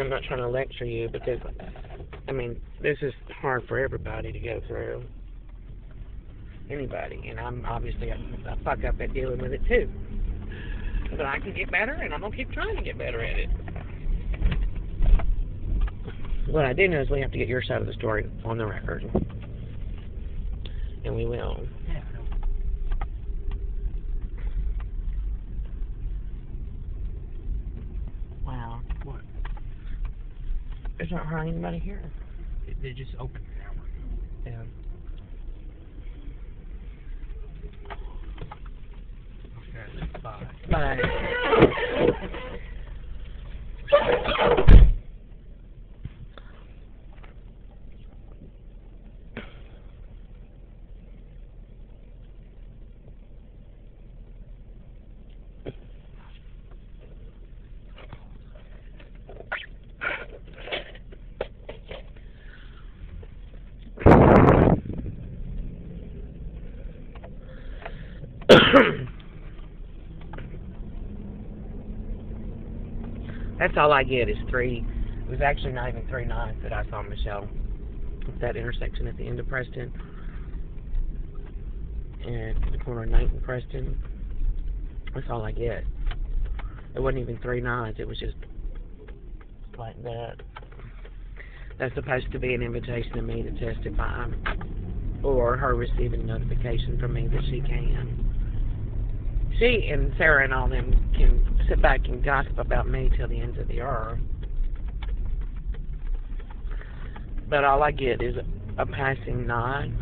I'm not trying to lecture you because, I mean, this is hard for everybody to go through. Anybody. And I'm obviously a fuck up at dealing with it too. But I can get better, and I'm going to keep trying to get better at it. What I do know is we have to get your side of the story on the record. And we will. Yeah. Wow. What? There's not hardly anybody here. They just opened an hour ago. Yeah. Okay, bye. Bye. That's all I get is 3. It was actually not even 3 9s that I saw Michelle. At that intersection at the end of Preston. And the corner of 9th and Preston. That's all I get. It wasn't even 3 9s. It was just like that. That's supposed to be an invitation to me to testify. Or her receiving notification from me that she can. She and Sarah and all them can sit back and gossip about me till the ends of the earth. But all I get is a passing nod.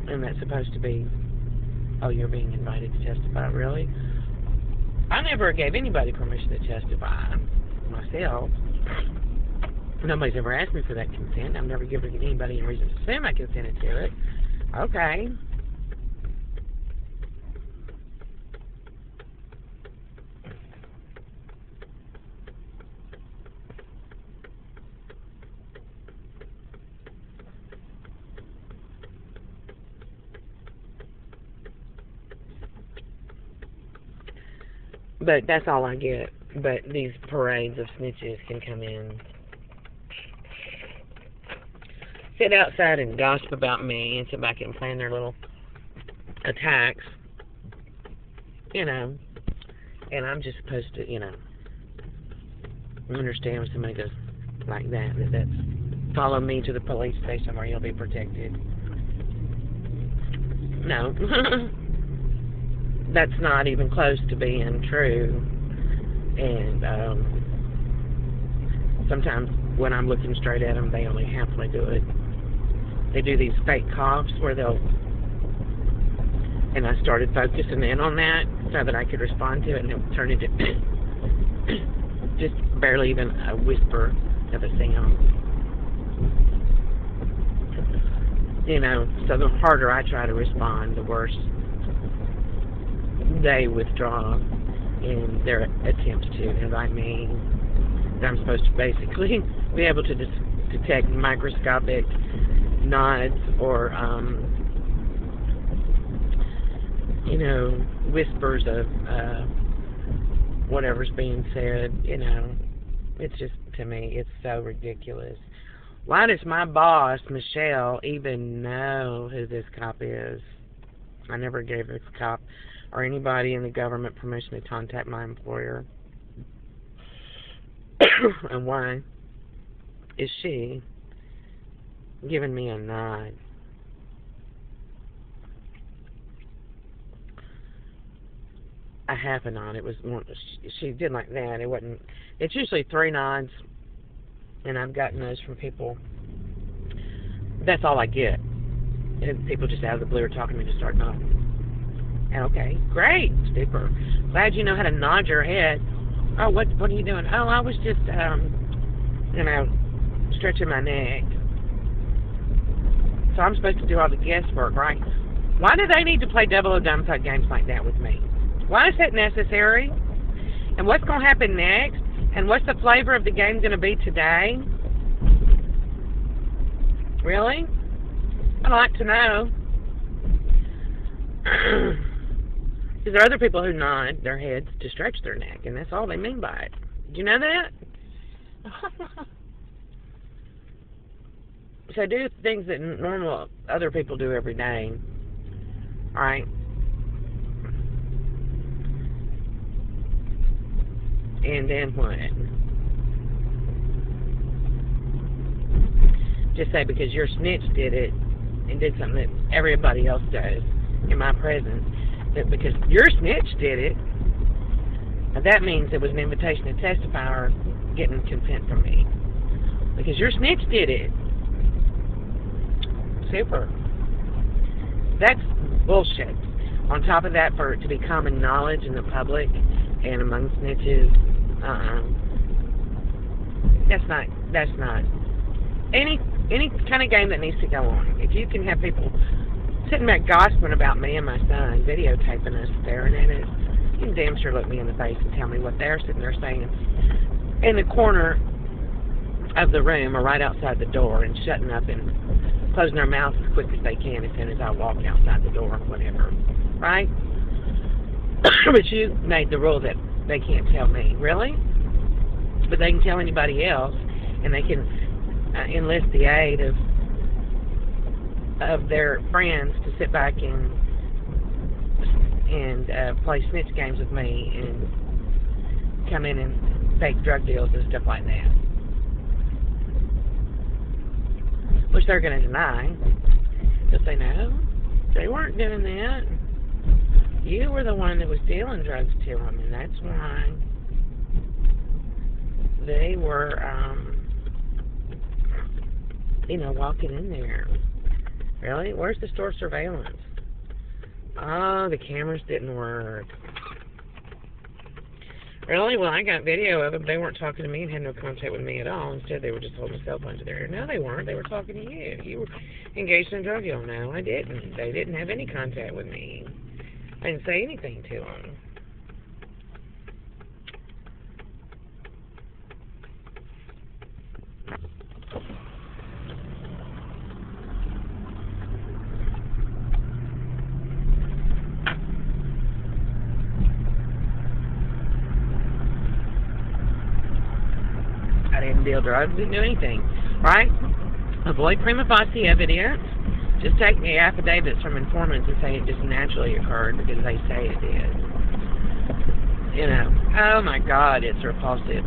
And that's supposed to be, oh, you're being invited to testify. Really? I never gave anybody permission to testify myself. Nobody's ever asked me for that consent. I've never given anybody a reason to assume I consented to it. Okay. But that's all I get. But these parades of snitches can come in, sit outside and gossip about me and sit back and plan their little attacks, you know. And I'm just supposed to, you know, understand when somebody goes like that, that's follow me to the police station where you'll be protected. No. That's not even close to being true. And sometimes when I'm looking straight at them, they only halfway do it. They do these fake coughs where they'll, and I started focusing in on that so that I could respond to it, and it would turn into just barely even a whisper of a sound. You know, so the harder I try to respond, the worse they withdraw in their attempts to invite me. I'm supposed to basically be able to detect microscopic nods or, you know, whispers of whatever's being said. You know, it's just, to me, it's so ridiculous. Why does my boss, Michelle, even know who this cop is? I never gave this cop or anybody in the government permission to contact my employer. And why is she giving me a nod? A half a nod. It was one, she did like that. It wasn't. It's usually 3 nods, and I've gotten those from people. That's all I get. And people just out of the blue are talking to me to start nodding. Okay, great, super. Glad you know how to nod your head. Oh, what are you doing? Oh, I was just, you know, stretching my neck. So I'm supposed to do all the guesswork, right? Why do they need to play double or dumb-fuck games like that with me? Why is that necessary? And what's going to happen next? And what's the flavor of the game going to be today? Really? I'd like to know. Because there are other people who nod their heads to stretch their neck, and that's all they mean by it. Do you know that? So do things that normal other people do every day. Alright? And then what? Just say because your snitch did it and did something that everybody else does in my presence, that because your snitch did it, that means it was an invitation to testify or getting consent from me. Because your snitch did it. Super. That's bullshit. On top of that, for it to be common knowledge in the public and among snitches, that's not any kind of game that needs to go on. If you can have people sitting back gossiping about me and my son, videotaping us staring at it, you can damn sure look me in the face and tell me what they're sitting there saying in the corner of the room or right outside the door and shutting up and closing their mouths as quick as they can as soon as I walk outside the door or whatever. Right? But you made the rule that they can't tell me. Really? But they can tell anybody else, and they can enlist the aid of their friends to sit back and play snitch games with me and come in and fake drug deals and stuff like that. Which they're going to deny. They'll say, no, they weren't doing that. You were the one that was dealing drugs to them, and that's why they were, walking in there. Really? Where's the store surveillance? Oh, the cameras didn't work. Really? Well, I got video of them. They weren't talking to me and had no contact with me at all. Instead, they were just holding a cell phone to their ear. No, they weren't. They were talking to you. You were engaged in a drug deal. No, I didn't. They didn't have any contact with me. I didn't say anything to them. I didn't deal drugs, didn't do anything, right? Avoid prima facie evidence. Just take the affidavits from informants and say it just naturally occurred because they say it did. Oh my God, it's repulsive.